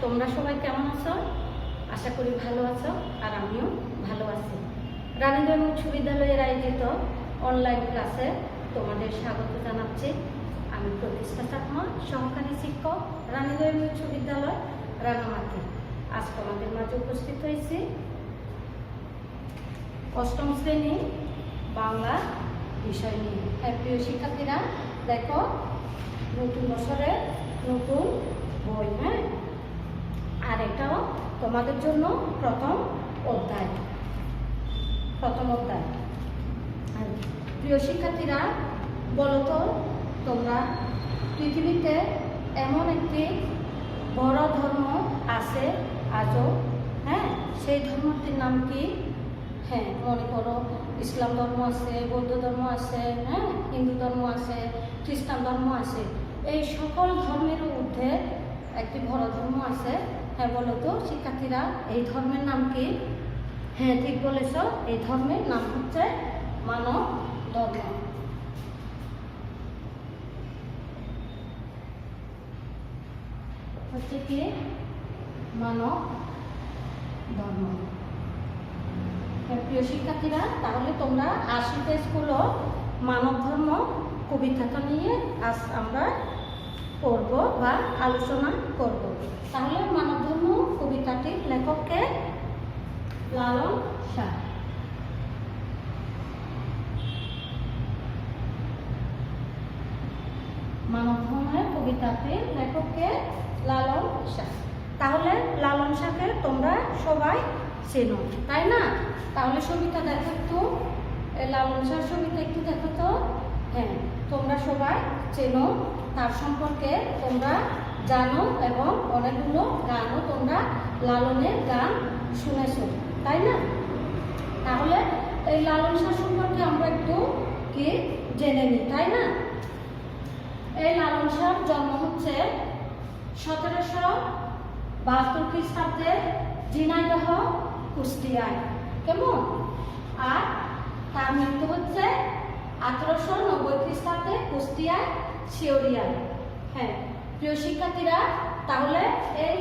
তোমরা সবাই কেমন আছো? আশা করি ভালো আছো, আর আমিও ভালো আছি। রানীগঞ্জ উচ্চ বিদ্যালয়ের আয়োজিত অনলাইন ক্লাসে তোমাদের স্বাগত জানাচ্ছি। আমি প্রতিষ্ঠা চাকমা, সহকারী শিক্ষক, রানীগঞ্জ উচ্চ বিদ্যালয়, রাঙামাটি। আজ তোমাদের মাঝে উপস্থিত হয়েছি অষ্টম শ্রেণী বাংলা বিষয় নিয়ে। প্রিয় শিক্ষার্থীরা, দেখো নতুন বছরের নতুন বই, আর এটাও তোমাদের জন্য প্রথম অধ্যায়। প্রিয় শিক্ষার্থীরা, বলো তো তোমরা, পৃথিবীতে এমন একটি বড় ধর্ম আছে আজও, সেই ধর্মটির নাম কি? মনে করো ইসলাম ধর্ম আছে, বৌদ্ধ ধর্ম আছে, হিন্দু ধর্ম আছে, খ্রিস্টান ধর্ম আছে। এই সকল ধর্মের ঊর্ধ্বে একটি বড় ধর্ম আছে। বলো তো শিক্ষার্থীরা, এই ধর্মের নাম কি? ঠিক বলেছ, এই ধর্মের নাম হচ্ছে মানব ধর্ম। হচ্ছে কি? মানব ধর্ম। প্রিয় শিক্ষার্থীরা, তাহলে তোমরা আশিতে স্কুলও মানব ধর্ম কবিতাটা নিয়ে আজ আমরা পড়ব বা আলোচনা করব। তাহলে মানব ধর্ম কবিতাটির লেখককে? লালন শাহ। মানব ধর্মের কবিতাটির লেখককে? লালন শাহ। তাহলে লালন শাহকে তোমরা সবাই চেনো, তাই না? তাহলে ছবিটা দেখো তো, লালন শাহ ছবিটা একটু দেখো তো। তোমরা সবাই চেনো, তার সম্পর্কে তোমরা জানো, এবং অনেকগুলো গানও তোমরা লালনের গান শুনেছ, তাই না? তাহলে এই লালন শাহ সম্পর্কে আমরা একটু কি জেনে নিই, তাই না? এই লালন শাহর জন্ম হচ্ছে 1772 খ্রিস্টাব্দে ঝিনাইদহ, কুষ্টিয়ায়। কেমন? আর তার মৃত্যু হচ্ছে 1890 খ্রিস্টাব্দে কুষ্টিয়ায়, শিওরিয়ায়। প্রিয় শিক্ষার্থীরা, তাহলে এই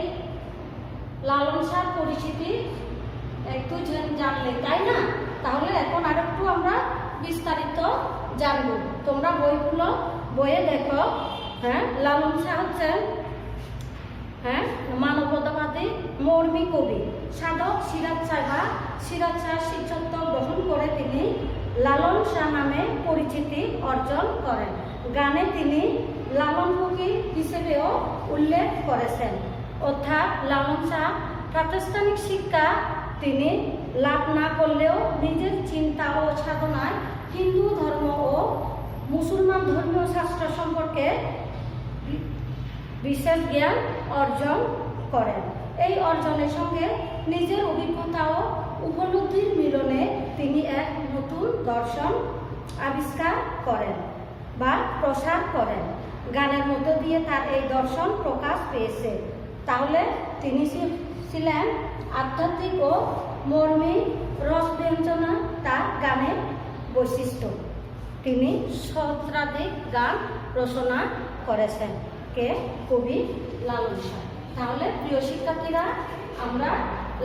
লালন শাহর পরিচিতি একটু জানলে, তাই না? তাহলে এখন আর একটু আমরা বিস্তারিত জানব। তোমরা বইয়ে দেখো, লালন শাহ হচ্ছেন মানবতাবাদী মর্মী কবি, সাধক সিরাজ শাহ শিষ্যত্ব গ্রহণ করে তিনি লালন শাহ নামে পরিচিতি অর্জন করেন। গানে তিনি লালন ফকির হিসেবেও উল্লেখ করেছেন। অর্থাৎ লালন শাহ প্রাতিষ্ঠানিক শিক্ষা তিনি লাভ না করলেও নিজের চিন্তা ও সাধনায় হিন্দু ধর্ম ও মুসলমান ধর্মীয় শাস্ত্র সম্পর্কে বিশেষ জ্ঞান অর্জন করেন। এই অর্জনের সঙ্গে নিজের অভিজ্ঞতা ও উপলব্ধির মিলনে তিনি এক নতুন দর্শন আবিষ্কার করেন বা প্রসার করেন। গানের মধ্য দিয়ে তার এই দর্শন প্রকাশ পেয়েছে। তাহলে তিনি ছিলেন আধ্যাত্মিক ও মর্মী রসব্যঞ্জনা তার গানের বৈশিষ্ট্য। তিনি সহস্রাধিক গান রচনা করেছেন। কে? কবি লালন শাহ। তাহলে প্রিয় শিক্ষার্থীরা, আমরা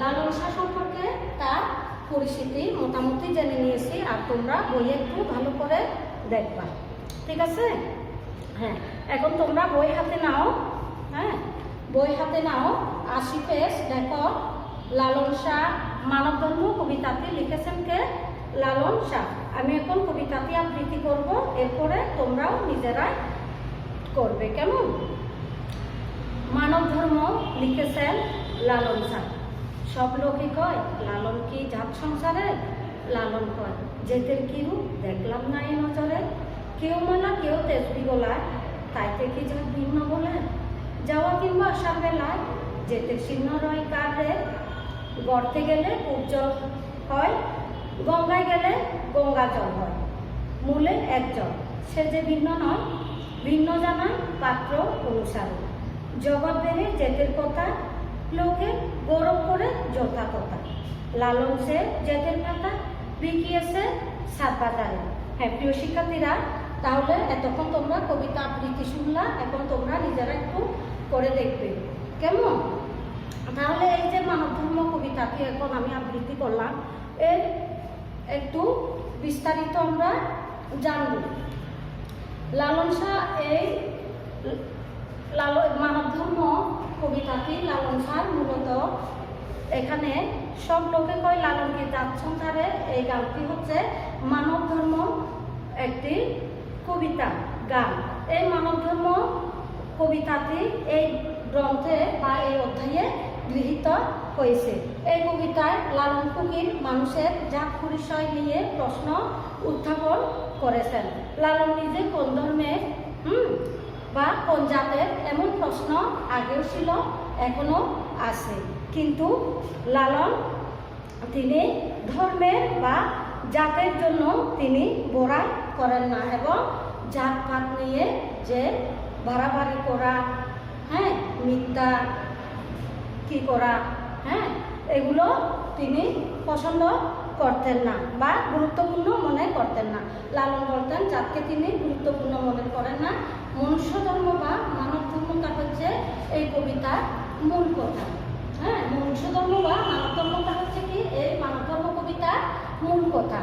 লালন শাহ সম্পর্কে তার পরিচিতি মোটামুটি জেনে নিয়েছি, আর তোমরা বইয়ে একটু ভালো করে দেখবা, ঠিক আছে? এখন তোমরা বই হাতে নাও, বই হাতে নাও। 80 পেজ দেখো। লালন শাহ মানব ধর্ম কবিতাটি লিখেছেন কে? লালন শাহ। আমি এখন কবিতাটি আবৃত্তি করব, এরপরে তোমরাও নিজেরাই করবে, কেমন? মানব ধর্ম লিখেছেন লালন শাহ। সব লোকে কয় লালন কি জাত সংসারে, লালন কয় জেতের কি রূপ দেখলাম না এ নজরে। কেউ মালা কেউ তেজবি গোলায়, তাইতে কি জাত ভিন্ন বলে। যাওয়া কিংবা আসার বেলায় জেতের চিহ্ন রয় কার রে। গর্তে গেলে উজ্জ্বল হয়, গঙ্গায় গেলে গঙ্গা জল হয়। মূলে একজন, সে যে ভিন্ন নয়, ভিন্ন জানায় পাত্র অনুসারে। জগৎ বেড়ে জেতের কথা, লোকে গৌরব করে যথা কথা। লালন সে জেতের কথা বিকিয়েছে সাতবাজারে। প্রিয় শিক্ষার্থীরা, তাহলে এতক্ষণ তোমরা কবিতা আবৃত্তি শুনলা, এখন তোমরা নিজেরা একটু করে দেখবে, কেমন? তাহলে এই যে মানব ধর্ম কবিতাটি এখন আমি আবৃত্তি করলাম, এর একটু বিস্তারিত আমরা জানব। লালন শাহ এই মানব ধর্ম কবিতাটি লালন শাহ মূলত এখানে সব লোকে কয় লালনকে যাচ্ছেন ধারে, এই গানটি হচ্ছে মানব ধর্ম একটি কবিতা গান। এই মানব ধর্ম কবিতাটি এই গ্রন্থে বা এই অধ্যায়ে গৃহীত হয়েছে। এই কবিতায় লালন ফকির মানুষের জাত পরিচয় নিয়ে প্রশ্ন উত্থাপন করেছেন। লালন নিজে কোন ধর্মের বা কোন জাতের এমন প্রশ্ন আগেও ছিল, এখনো আছে, কিন্তু লালন তিনি ধর্মের বা জাতের জন্য তিনি বড়াই করেন না, এবং জাতপাত নিয়ে যে বাড়াবাড়ি করা, হ্যাঁ, মিথ্যা কি করা, হ্যাঁ, এগুলো তিনি পছন্দ করতেন না বা গুরুত্বপূর্ণ মনে করতেন না। লালন বলতেন জাতকে তিনি গুরুত্বপূর্ণ মনে করেন না। মনুষ্য ধর্ম বা মানব ধর্মটা হচ্ছে এই কবিতার মূল কথা। হ্যাঁ, মনুষ্য ধর্ম বা মানব ধর্মটা হচ্ছে কি এই মানব ধর্ম কবিতার মূল কথা।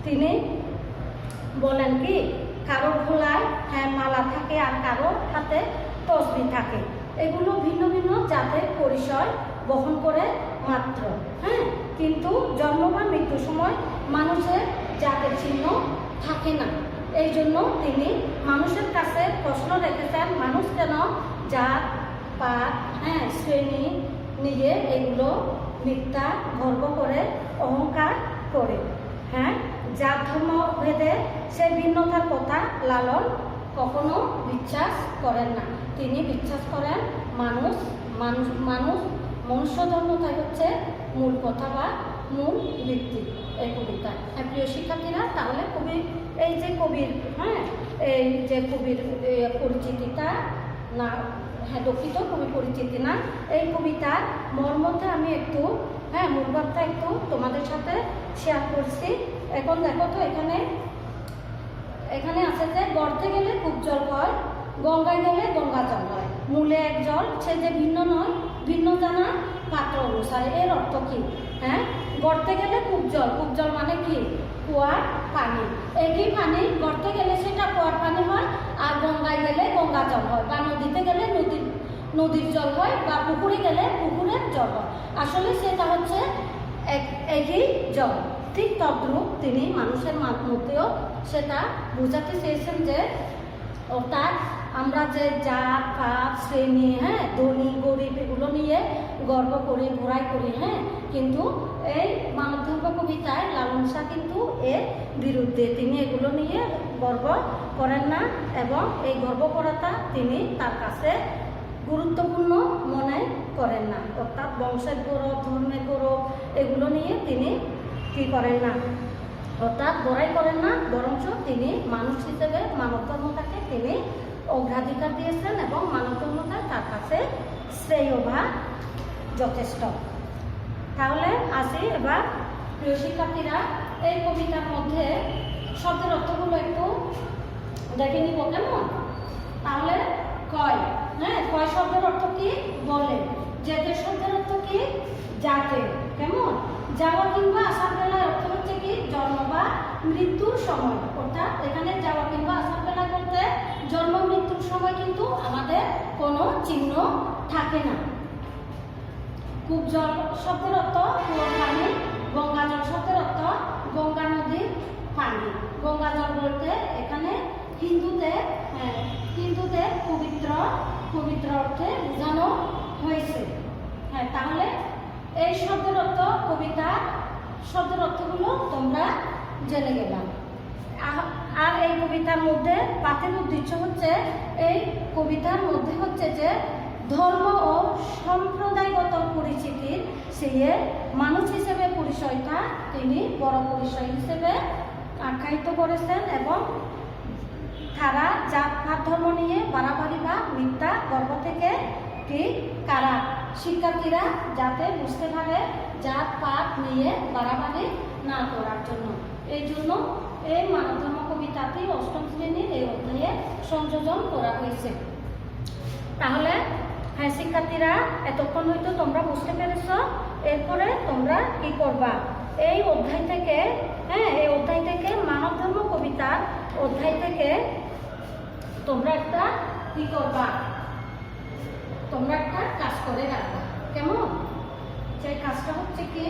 তিনি বলেন কি, কারো গলায় হ্যাঁ মালা থাকে আর কারো হাতে তসবি থাকে, এগুলো ভিন্ন ভিন্ন জাতের পরিচয় বহন করে মাত্র। হ্যাঁ, কিন্তু জন্ম বা মৃত্যুর সময় মানুষের জাতের চিহ্ন থাকে না। এই জন্য তিনি মানুষের কাছে প্রশ্ন রেখেছেন, মানুষ কেন জাত পাত, হ্যাঁ, শ্রেণী নিয়ে এগুলো মিথ্যা গর্ব করে অহংকার করে। হ্যাঁ, জাত ধর্ম ভেদে সে ভিন্নতার কথা লালন কখনো বিশ্বাস করেন না। তিনি বিশ্বাস করেন মানুষ মানুষ মানুষ মনুষ্য ধর্মটাই হচ্ছে মূল কথা বা মূল ভিত্তি এই কবিতা। হ্যাঁ প্রিয় শিক্ষার্থীরা, তাহলে কবি এই যে কবির, হ্যাঁ, এই যে কবির পরিচিতিটা না, হ্যাঁ দুঃখিত, কবি পরিচিতি না, এই কবিতার মর্মটা আমি একটু, হ্যাঁ, মূল ভাবটা একটু তোমাদের সাথে শেয়ার করছি। এখন দেখো তো, এখানে আছে যে গর্তে গেলে কূপ জল হয়, গঙ্গায় গেলে গঙ্গা জল হয়, মূলে এক জল, সে যে ভিন্ন নয়, ভিন্ন জানা পাত্র অনুসারে। এর অর্থ কি? হ্যাঁ, গর্তে গেলে কূপ জল মানে কি? কুয়ার পানি। একই পানি গর্তে গেলে সেটা কুয়ার পানি হয়, আর গঙ্গায় গেলে গঙ্গা জল হয়, বা নদীতে গেলে নদীর জল হয়, বা পুকুরে গেলে পুকুরের জল হয়। আসলে সেটা হচ্ছে একই জল। ঠিক তদ্রূপ তিনি মানুষের মধ্যেও সেটা বোঝাতে চেয়েছেন যে, অর্থাৎ আমরা যে জাত পাত শ্রেণী, হ্যাঁ, ধনী গরিব এগুলো নিয়ে গর্ব করি, ঘোরাই করি, হ্যাঁ, কিন্তু এই মানব ধর্ম কবিতায় লালন শাহ কিন্তু এর বিরুদ্ধে। তিনি এগুলো নিয়ে গর্ব করেন না, এবং এই গর্ব করাটা তিনি তার কাছে গুরুত্বপূর্ণ মনে করেন না। অর্থাৎ বংশের গৌরব, ধর্মের গৌরব এগুলো নিয়ে তিনি কি করেন না, অর্থাৎ বড়াই করেন না, বরঞ্চ তিনি মানুষ হিসেবে মানব ধর্মটাকে তিনি অগ্রাধিকার দিয়েছেন, এবং মানব ধর্মটা তার কাছে শ্রেয় বা যথেষ্ট। তাহলে আসি এবার প্রিয় শিক্ষার্থীরা, এই কবিতার মধ্যে শব্দের অর্থগুলো একটু দেখে নিব, কেমন? তাহলে কয়, হ্যাঁ, কয় শব্দের অর্থ কি বলে, যেতে শব্দের অর্থ কি? যাতে, কেমন? যাওয়া কিংবা আসার বেলার অর্থ হচ্ছে কি? জন্ম বা মৃত্যুর সময়। অর্থাৎ এখানে যাওয়া কিংবা আসার বেলা বলতে জন্ম মৃত্যুর সময় কিন্তু আমাদের কোনো চিহ্ন থাকে না। কূপ জল শব্দের অর্থ কুয়োর পানি, গঙ্গা জল শব্দের অর্থ গঙ্গা নদীর পানি। গঙ্গা জল বলতে এখানে হিন্দুদের পবিত্র অর্থে বোঝানো হয়েছে। হ্যাঁ, তাহলে এই শব্দের অর্থ, কবিতা শব্দের অর্থগুলো তোমরা জেনে গেলাম। আর এই কবিতার মধ্যে পাঠের উদ্দেশ্য হচ্ছে, এই কবিতার মধ্যে হচ্ছে যে ধর্ম ও সম্প্রদায়গত পরিচিতির সে মানুষ হিসেবে পরিচয়টা তিনি বড় পরিচয় হিসেবে আখ্যায়িত করেছেন, এবং তারা জাত পাত ধর্ম নিয়ে বাড়াবাড়ি বা মিথ্যা গর্ব থেকে কি কারা শিক্ষার্থীরা যাতে বুঝতে পারে জাত পাত নিয়ে বাড়াবাড়ি না করার জন্য। এই জন্য এই মানব ধর্ম কবিতাটি অষ্টম শ্রেণীর এই অধ্যায়ে সংযোজন করা হয়েছে। তাহলে হ্যাঁ শিক্ষার্থীরা, এতক্ষণ হয়তো তোমরা বুঝতে পেরেছ। এরপরে তোমরা কি করবা, এই অধ্যায় থেকে এই অধ্যায় থেকে মানব ধর্ম কবিতার অধ্যায় থেকে তোমরা একটা কি করবা, তোমরা একটা কাজ করে রাখবা। কেমন? সেই কাজটা হচ্ছে কি,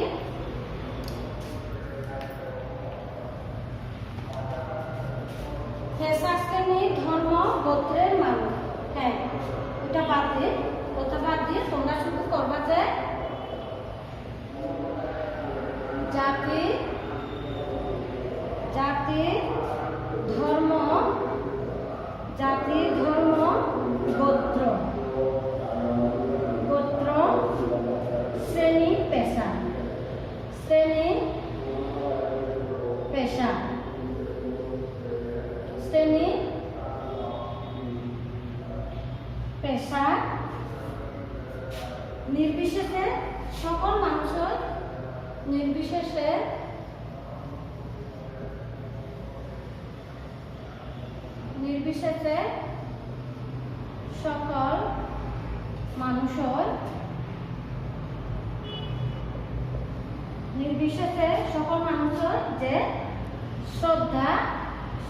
শ্রেণী ধর্ম গোত্রের মানুষ, হ্যাঁ ওটা বাদ দিয়ে তোমরা শুধু করবা যে জাতি ধর্ম গোত্র শ্রেণী পেশা নির্বিশেষে সকল মানুষের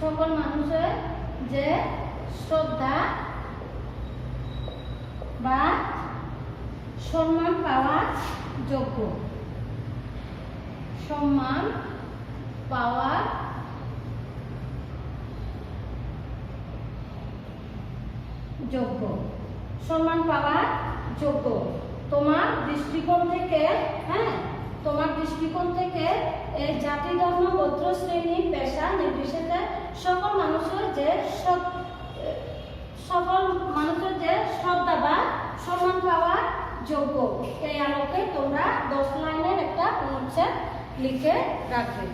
সকল মানুষের যে শ্রদ্ধা বা সম্মান পাওয়ার যোগ্য, সম্মান পাওয়ার যোগ্য। তোমার দৃষ্টিকোণ থেকে এই জাতি ধর্ম গোত্র শ্রেণী পেশা নির্বিশেষে সকল মানুষের যে শ্রদ্ধা বা সম্মান পাওয়ার যোগ্য, এই আলোকে তোমরা 10 লাইনের একটা অনুচ্ছেদ লিখে রাখবে।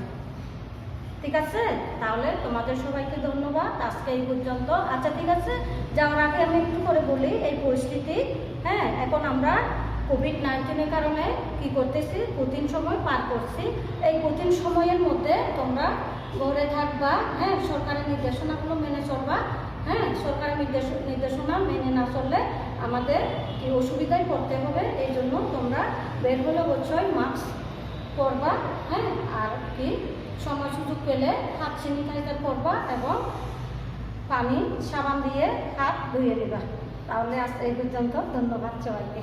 ঠিক আছে? তাহলে তোমাদের সবাইকে ধন্যবাদ, আজকে এই পর্যন্ত। আচ্ছা ঠিক আছে, যাওয়ার আগে আমি একটু করে বলি এই পরিস্থিতি। এখন আমরা কোভিড-19 কারণে কি করতেছি, কঠিন সময় পার করছি। এই কঠিন সময়ের মধ্যে তোমরা ঘরে থাকবা, সরকারের নির্দেশনাগুলো মেনে চলবা। সরকারের নির্দেশনা মেনে না চললে আমাদের কি অসুবিধায় পড়তে হবে। এই জন্য তোমরা বের হলে অবশ্যই মাস্ক পরবা, আর কি সময় সুযোগ পেলে হাত স্যানিটাইজার করবা এবং পানি সাবান দিয়ে হাত ধুয়ে দিবা। তাহলে আজ এই পর্যন্ত, ধন্যবাদ সবাইকে।